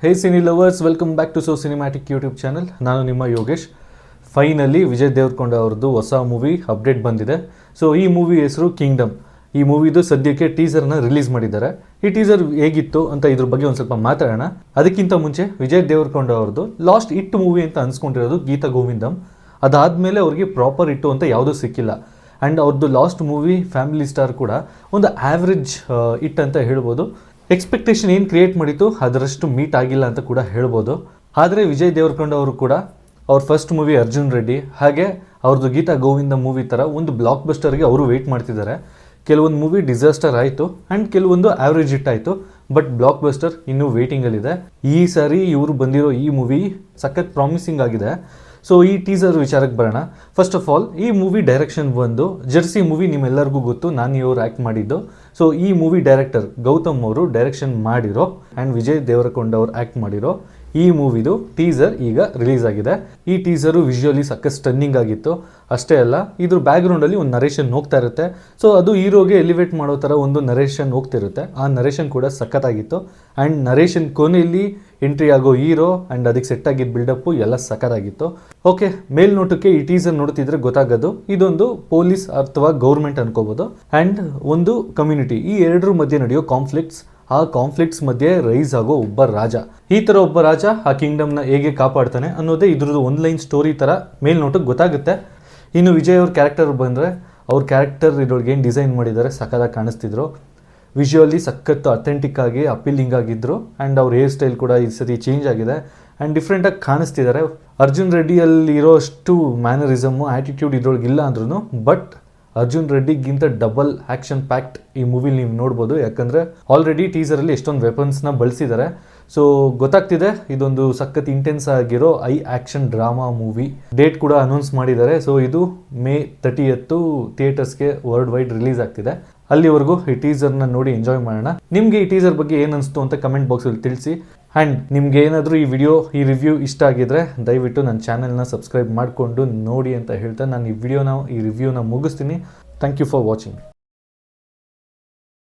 Hey cine lovers, welcome back to So Cinematic YouTube channel. ನಾನು ನಿಮ್ಮ Yogesh. Finally Vijay Deverakonda ಅವ್ರದ್ದು ಹೊಸ ಮೂವಿ ಅಪ್ಡೇಟ್ ಬಂದಿದೆ. ಸೊ ಈ ಮೂವಿ ಹೆಸರು ಕಿಂಗ್ಡಮ್. ಈ ಮೂವಿದು ಸದ್ಯಕ್ಕೆ ಟೀಸರ್ನ ರಿಲೀಸ್ ಮಾಡಿದ್ದಾರೆ. ಈ ಟೀಸರ್ ಹೇಗಿತ್ತು ಅಂತ ಇದ್ರ ಬಗ್ಗೆ ಒಂದು ಸ್ವಲ್ಪ ಮಾತಾಡೋಣ. ಅದಕ್ಕಿಂತ ಮುಂಚೆ ವಿಜಯ್ ದೇವರಕೊಂಡ ಅವ್ರದ್ದು ಲಾಸ್ಟ್ ಹಿಟ್ ಮೂವಿ ಅಂತ ಅನ್ಸ್ಕೊಂಡಿರೋದು ಗೀತಾ ಗೋವಿಂದಂ. ಅದಾದಮೇಲೆ ಅವ್ರಿಗೆ ಪ್ರಾಪರ್ ಹಿಟ್ಟು ಅಂತ ಯಾವುದೂ ಸಿಕ್ಕಿಲ್ಲ. ಆ್ಯಂಡ್ ಅವ್ರದ್ದು ಲಾಸ್ಟ್ ಮೂವಿ ಫ್ಯಾಮಿಲಿ ಸ್ಟಾರ್ ಕೂಡ ಒಂದು ಆ್ಯಾವ್ರೇಜ್ ಹಿಟ್ ಅಂತ ಹೇಳ್ಬೋದು. ಎಕ್ಸ್ಪೆಕ್ಟೇಷನ್ ಏನು ಕ್ರಿಯೇಟ್ ಮಾಡಿತ್ತು ಅದರಷ್ಟು ಮೀಟ್ ಆಗಿಲ್ಲ ಅಂತ ಕೂಡ ಹೇಳ್ಬೋದು. ಆದರೆ ವಿಜಯ್ ದೇವರಕೊಂಡ ಅವರು ಕೂಡ ಅವ್ರ ಫಸ್ಟ್ ಮೂವಿ ಅರ್ಜುನ್ ರೆಡ್ಡಿ ಹಾಗೆ ಅವ್ರದ್ದು ಗೀತಾ ಗೋವಿಂದ ಮೂವಿ ಥರ ಒಂದು ಬ್ಲಾಕ್ ಬಸ್ಟರ್ಗೆ ಅವರು ವೆಯ್ಟ್ ಮಾಡ್ತಿದ್ದಾರೆ. ಕೆಲವೊಂದು ಮೂವಿ ಡಿಸಾಸ್ಟರ್ ಆಯಿತು ಆ್ಯಂಡ್ ಕೆಲವೊಂದು ಆ್ಯಾವ್ರೇಜ್ ಹಿಟ್ ಆಯಿತು. ಬಟ್ ಬ್ಲಾಕ್ ಬಸ್ಟರ್ ಇನ್ನೂ ವೆಯ್ಟಿಂಗಲ್ಲಿದೆ. ಈ ಸಾರಿ ಇವರು ಬಂದಿರೋ ಈ ಮೂವಿ ಸಖತ್ ಪ್ರಾಮಿಸಿಂಗ್ ಆಗಿದೆ. ಸೊ ಈ ಟೀಸರ್ ವಿಚಾರಕ್ಕೆ ಬರೋಣ. ಫಸ್ಟ್ ಆಫ್ ಆಲ್, ಈ ಮೂವಿ ಡೈರೆಕ್ಷನ್ ಬಂದು ಜರ್ಸಿ ಮೂವಿ ನಿಮ್ಮೆಲ್ಲರಿಗೂ ಗೊತ್ತು, ನಾನಿ ಅವರು ಆ್ಯಕ್ಟ್ ಮಾಡಿದ್ದು. ಸೊ ಈ ಮೂವಿ ಡೈರೆಕ್ಟರ್ ಗೌತಮ್ ಅವರು ಡೈರೆಕ್ಷನ್ ಮಾಡಿರೋ ಆ್ಯಂಡ್ ವಿಜಯ್ ದೇವರಕೊಂಡ ಅವರು ಆ್ಯಕ್ಟ್ ಮಾಡಿರೋ ಈ ಮೂವಿದು ಟೀಸರ್ ಈಗ ರಿಲೀಸ್ ಆಗಿದೆ. ಈ ಟೀಸರು ವಿಜುವಲಿ ಸಖತ್ ಸ್ಟನ್ನಿಂಗ್ ಆಗಿತ್ತು. ಅಷ್ಟೇ ಅಲ್ಲ, ಇದ್ರ ಬ್ಯಾಕ್ಗ್ರೌಂಡಲ್ಲಿ ಒಂದು ನರೇಷನ್ ಹೋಗ್ತಾ ಇರುತ್ತೆ. ಸೊ ಅದು ಹೀರೋಗೆ ಎಲಿವೇಟ್ ಮಾಡೋ ಥರ ಒಂದು ನರೇಷನ್ ಹೋಗ್ತಿರುತ್ತೆ. ಆ ನರೇಷನ್ ಕೂಡ ಸಖತ್ತಾಗಿತ್ತು. ಆ್ಯಂಡ್ ನರೇಷನ್ ಕೊನೆಯಲ್ಲಿ ಎಂಟ್ರಿ ಆಗೋ ಹೀರೋ ಆ್ಯಂಡ್ ಅದಕ್ಕೆ ಸೆಟ್ ಆಗಿದ್ದ ಬಿಲ್ಡಪ್ಪು ಎಲ್ಲ ಸಖತ್ತಾಗಿತ್ತು. ಓಕೆ, ಮೇಲ್ನೋಟಕ್ಕೆ ಈ ಟೀಸರ್ ನೋಡ್ತಿದ್ರೆ ಗೊತ್ತಾಗೋದು ಇದೊಂದು ಪೊಲೀಸ್ ಅಥವಾ ಗೌರ್ಮೆಂಟ್ ಅನ್ಕೋಬೋದು ಆ್ಯಂಡ್ ಒಂದು ಕಮ್ಯುನಿಟಿ, ಈ ಎರಡರ ಮಧ್ಯೆ ನಡೆಯೋ ಕಾನ್ಫ್ಲಿಕ್ಟ್ಸ್. ಆ ಕಾನ್ಫ್ಲಿಕ್ಟ್ಸ್ ಮಧ್ಯೆ ರೈಸ್ ಆಗೋ ಒಬ್ಬ ರಾಜ. ಈ ಥರ ಒಬ್ಬ ರಾಜ ಆ ಕಿಂಗ್ಡಮ್ನ ಹೇಗೆ ಕಾಪಾಡ್ತಾನೆ ಅನ್ನೋದೇ ಇದ್ರದ್ದು ಆನ್ಲೈನ್ ಸ್ಟೋರಿ ಥರ ಮೇಲ್ನೋಟಕ್ಕೆ ಗೊತ್ತಾಗುತ್ತೆ. ಇನ್ನು ವಿಜಯ್ ಅವ್ರ ಕ್ಯಾರೆಕ್ಟರ್ ಬಂದರೆ, ಅವ್ರ ಕ್ಯಾರೆಕ್ಟರ್ ಇದ್ರೊಳಗೆ ಏನು ಡಿಸೈನ್ ಮಾಡಿದ್ದಾರೆ ಸಖತ್ತಾಗಿ ಕಾಣಿಸ್ತಿದ್ರು. ವಿಜುವಲಿ ಸಖತ್ತು ಅಥೆಂಟಿಕ್ ಆಗಿ ಅಪೀಲಿಂಗ್ ಆಗಿದ್ದರು. ಆ್ಯಂಡ್ ಅವ್ರ ಹೇರ್ ಸ್ಟೈಲ್ ಕೂಡ ಈ ಸತಿ ಚೇಂಜ್ ಆಗಿದೆ ಆ್ಯಂಡ್ ಡಿಫ್ರೆಂಟಾಗಿ ಕಾಣಿಸ್ತಿದ್ದಾರೆ. ಅರ್ಜುನ್ ರೆಡ್ಡಿಯಲ್ಲಿ ಇರೋಷ್ಟು ಮ್ಯಾನರಿಸಮು ಆ್ಯಟಿಟ್ಯೂಡ್ ಇದ್ರೊಳಗೆ ಇಲ್ಲ ಅಂದ್ರೂ ಬಟ್ ಅರ್ಜುನ್ ರೆಡ್ಡಿಗಿಂತ ಡಬಲ್ ಆ್ಯಕ್ಷನ್ ಪ್ಯಾಕ್ಟ್ ಈ ಮೂವಿಲಿ ನೀವು ನೋಡ್ಬೋದು. ಯಾಕಂದರೆ ಆಲ್ರೆಡಿ ಟೀಸರಲ್ಲಿ ಎಷ್ಟೊಂದು ವೆಪನ್ಸ್ನ ಬಳಸಿದ್ದಾರೆ. ಸೊ ಗೊತ್ತಾಗ್ತಿದೆ ಇದೊಂದು ಸಖತ್ ಇಂಟೆನ್ಸ್ ಆಗಿರೋ ಆ್ಯಕ್ಷನ್ ಡ್ರಾಮಾ ಮೂವಿ. ಡೇಟ್ ಕೂಡ ಅನೌನ್ಸ್ ಮಾಡಿದ್ದಾರೆ. ಸೊ ಇದು May 30 ಥಿಯೇಟರ್ಸ್ಗೆ ವರ್ಲ್ಡ್ ವೈಡ್ ರಿಲೀಸ್ ಆಗ್ತಿದೆ. ಅಲ್ಲಿವರೆಗೂ ಈ ಟೀಸರ್ನ ನೋಡಿ ಎಂಜಾಯ್ ಮಾಡೋಣ. ನಿಮಗೆ ಈ ಟೀಸರ್ ಬಗ್ಗೆ ಏನು ಅನಿಸ್ತು ಅಂತ ಕಮೆಂಟ್ ಬಾಕ್ಸಲ್ಲಿ ತಿಳಿಸಿ. ಆ್ಯಂಡ್ ನಿಮ್ಗೆ ಏನಾದರೂ ಈ ರಿವ್ಯೂ ಇಷ್ಟ ಆಗಿದ್ರೆ ದಯವಿಟ್ಟು ನನ್ನ ಚಾನೆಲ್ನ ಸಬ್ಸ್ಕ್ರೈಬ್ ಮಾಡಿಕೊಂಡು ನೋಡಿ ಅಂತ ಹೇಳ್ತಾ ನಾನು ಈ ರಿವ್ಯೂನ ಮುಗಿಸ್ತೀನಿ. Thank you for watching.